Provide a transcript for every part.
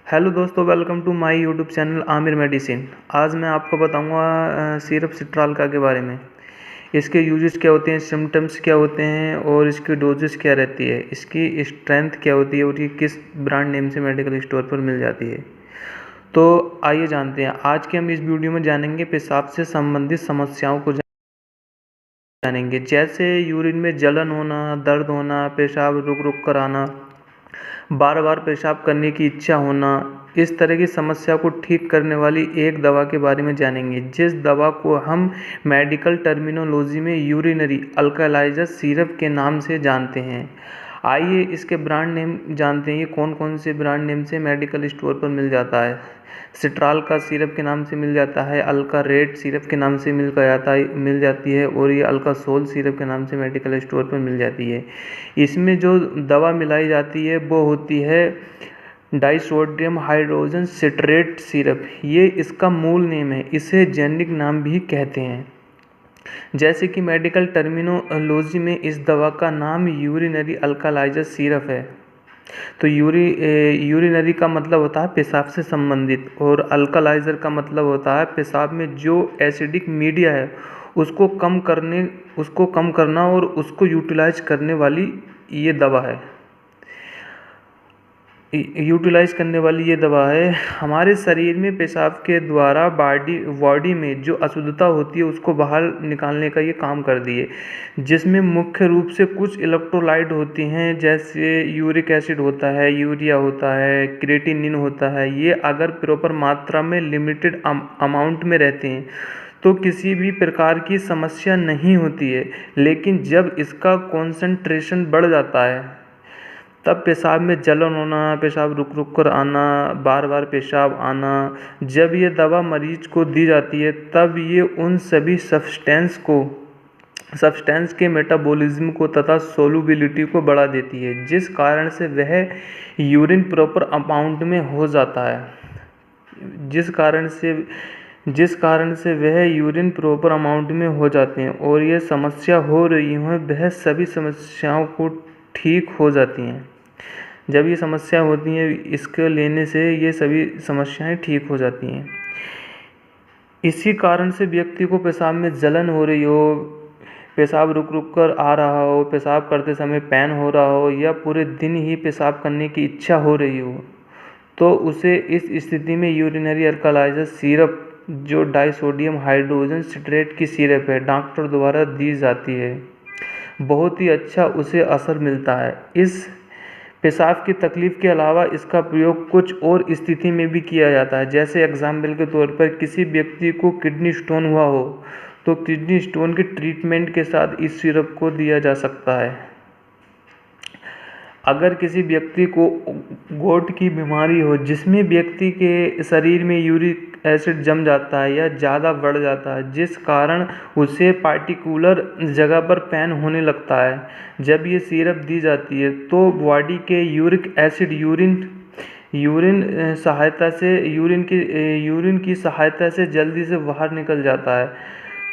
Hello दोस्तों, welcome to my YouTube channel Aamir medicine. आज मैं आपको बताऊंगा सिरप सिट्रालका के बारे में। इसके यूजेस क्या होते हैं, सिम्टम्स क्या होते हैं और इसकी डोजेस क्या रहती है, इसकी स्ट्रेंथ क्या होती है और ये किस ब्रांड नेम से मेडिकल स्टोर पर मिल जाती है। तो आइए जानते हैं। आज के हम इस वीडियो में जानेंगे पेशाब से संबंधित समस्याओं को जानेंगे, जैसे यूरिन में जलन होना, दर्द होना, पेशाब रुक रुक कर आना, बार बार पेशाब करने की इच्छा होना। इस तरह की समस्या को ठीक करने वाली एक दवा के बारे में जानेंगे, जिस दवा को हम मेडिकल टर्मिनोलॉजी में यूरिनरी अल्कलाइजर सिरप के नाम से जानते हैं। आइए इसके ब्रांड नेम जानते हैं, ये कौन कौन से ब्रांड नेम से मेडिकल स्टोर पर मिल जाता है। सिट्राल का सिरप के नाम से मिल जाता है, अल्का रेड सिरप के नाम से मिल जाती है और ये अल्का सोल सिरप के नाम से मेडिकल स्टोर पर मिल जाती है। इसमें जो दवा मिलाई जाती है वो होती है डाइसोडियम हाइड्रोजन सिट्रेट सिरप। ये इसका मूल नेम है, इसे जेनेरिक नाम भी कहते हैं। जैसे कि मेडिकल टर्मिनोलॉजी में इस दवा का नाम यूरिनरी अल्कलाइजर सिरप है। तो यूरिनरी का मतलब होता है पेशाब से संबंधित, और अल्कलाइजर का मतलब होता है पेशाब में जो एसिडिक मीडिया है उसको कम करना और उसको यूटिलाइज करने वाली ये दवा है। हमारे शरीर में पेशाब के द्वारा बॉडी में जो अशुद्धता होती है उसको बाहर निकालने का ये काम कर दिए, जिसमें मुख्य रूप से कुछ इलेक्ट्रोलाइट होती हैं, जैसे यूरिक एसिड होता है, यूरिया होता है, क्रिएटिनिन होता है। ये अगर प्रॉपर मात्रा में लिमिटेड अमाउंट में रहते हैं तो किसी भी प्रकार की समस्या नहीं होती है, लेकिन जब इसका कॉन्सेंट्रेशन बढ़ जाता है तब पेशाब में जलन होना, पेशाब रुक रुक कर आना, बार बार पेशाब आना। जब ये दवा मरीज को दी जाती है तब ये उन सभी सब्सटेंस के मेटाबॉलिज्म को तथा सोलुबिलिटी को बढ़ा देती है, जिस कारण से वह यूरिन प्रॉपर अमाउंट में हो जाता है जिस कारण से वह यूरिन प्रॉपर अमाउंट में हो जाते हैं और ये समस्या हो रही है वह सभी समस्याओं को ठीक हो जाती हैं। जब ये समस्या होती है इसके लेने से ये सभी समस्याएं ठीक हो जाती हैं। इसी कारण से व्यक्ति को पेशाब में जलन हो रही हो, पेशाब रुक रुक कर आ रहा हो, पेशाब करते समय पेन हो रहा हो या पूरे दिन ही पेशाब करने की इच्छा हो रही हो, तो उसे इस स्थिति में यूरिनरी अल्कलाइजर सिरप, जो डाइसोडियम हाइड्रोजन सिट्रेट की सिरप है, डॉक्टर द्वारा दी जाती है। बहुत ही अच्छा उसे असर मिलता है। इस पेशाब की तकलीफ़ के अलावा इसका प्रयोग कुछ और स्थिति में भी किया जाता है, जैसे एग्जाम्पल के तौर पर किसी व्यक्ति को किडनी स्टोन हुआ हो तो किडनी स्टोन के ट्रीटमेंट के साथ इस सिरप को दिया जा सकता है। अगर किसी व्यक्ति को गोट की बीमारी हो, जिसमें व्यक्ति के शरीर में यूरिक एसिड जम जाता है या ज़्यादा बढ़ जाता है, जिस कारण उसे पार्टिकुलर जगह पर पेन होने लगता है, जब ये सिरप दी जाती है तो बॉडी के यूरिक एसिड यूरिन की सहायता से जल्दी से बाहर निकल जाता है।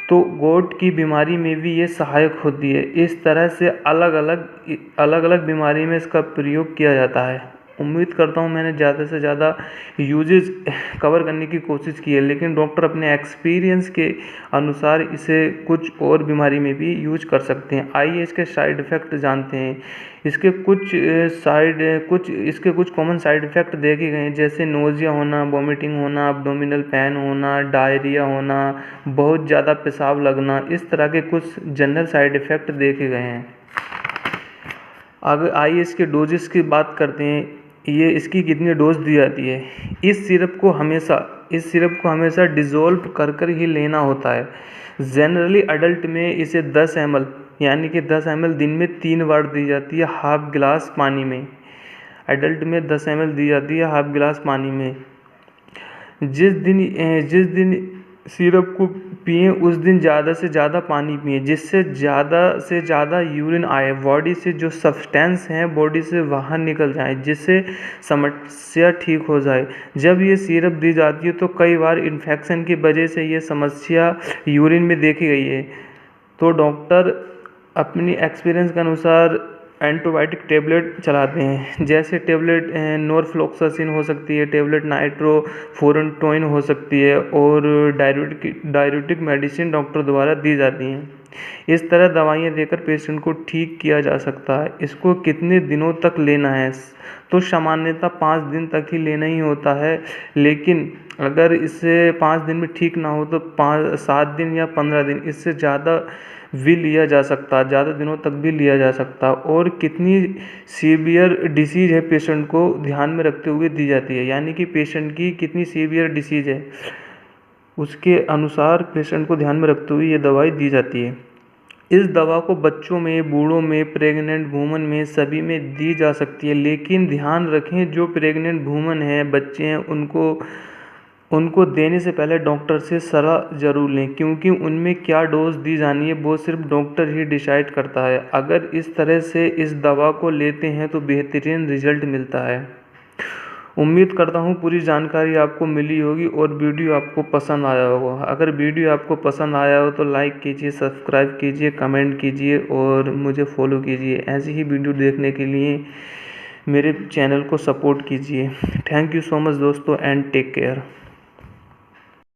तो गोट की बीमारी में भी ये सहायक होती है। इस तरह से अलग अलग बीमारी में इसका प्रयोग किया जाता है। उम्मीद करता हूँ मैंने ज़्यादा से ज़्यादा यूजेस कवर करने की कोशिश की है, लेकिन डॉक्टर अपने एक्सपीरियंस के अनुसार इसे कुछ और बीमारी में भी यूज कर सकते हैं। आइए इसके साइड इफ़ेक्ट जानते हैं। इसके कुछ कॉमन साइड इफ़ेक्ट देखे गए हैं, जैसे नोज़िया होना, वॉमिटिंग होना, एब्डोमिनल पेन होना, डायरिया होना, बहुत ज़्यादा पेशाब लगना। इस तरह के कुछ जनरल साइड इफ़ेक्ट देखे गए हैं। अगर आइए इसके डोजेस की बात करते हैं, ये इसकी कितनी डोज दी जाती है। इस सिरप को हमेशा डिज़ोल्व कर ही लेना होता है। जनरली अडल्ट में इसे 10 ml यानी कि 10 ml दिन में 3 बार दी जाती है, हाफ गिलास पानी में। अडल्ट में 10 ml दी जाती है हाफ गिलास पानी में। जिस दिन सिरप को पिएं उस दिन ज़्यादा से ज़्यादा पानी पिएं, जिससे ज़्यादा से ज़्यादा यूरिन आए, बॉडी से जो सब्सटेंस हैं बॉडी से बाहर निकल जाए, जिससे समस्या ठीक हो जाए। जब ये सिरप दी जाती है तो कई बार इन्फेक्शन की वजह से ये समस्या यूरिन में देखी गई है। तो डॉक्टर अपनी एक्सपीरियंस के अनुसार एंटीबायोटिक टेबलेट चलाते हैं, जैसे टेबलेट नॉरफ्लोक्सासिन हो सकती है, टेबलेट नाइट्रोफुरेंटोइन हो सकती है और डाययूरेटिक मेडिसिन डॉक्टर द्वारा दी जाती हैं। इस तरह दवाइयाँ देकर पेशेंट को ठीक किया जा सकता है। इसको कितने दिनों तक लेना है? तो सामान्यतः 5 दिन तक ही लेना ही होता है, लेकिन अगर इससे 5 दिन में ठीक ना हो तो 7 दिन या 15 दिन, इससे ज़्यादा भी लिया जा सकता है, ज़्यादा दिनों तक भी लिया जा सकता है। और कितनी सीवियर डिसीज़ है पेशेंट को ध्यान में रखते हुए दी जाती है, यानी कि पेशेंट की कितनी सीवियर डिसीज़ है उसके अनुसार पेशेंट को ध्यान में रखते हुए ये दवाई दी जाती है। इस दवा को बच्चों में, बूढ़ों में, प्रेग्नेंट वूमन में, सभी में दी जा सकती है, लेकिन ध्यान रखें जो प्रेग्नेंट वूमन हैं, बच्चे हैं, उनको देने से पहले डॉक्टर से सलाह ज़रूर लें, क्योंकि उनमें क्या डोज दी जानी है वो सिर्फ डॉक्टर ही डिसाइड करता है। अगर इस तरह से इस दवा को लेते हैं तो बेहतरीन रिजल्ट मिलता है। उम्मीद करता हूँ पूरी जानकारी आपको मिली होगी और वीडियो आपको पसंद आया होगा। अगर वीडियो आपको पसंद आया हो तो लाइक कीजिए, सब्सक्राइब कीजिए, कमेंट कीजिए और मुझे फॉलो कीजिए। ऐसी ही वीडियो देखने के लिए मेरे चैनल को सपोर्ट कीजिए। थैंक यू सो मच दोस्तों एंड टेक केयर।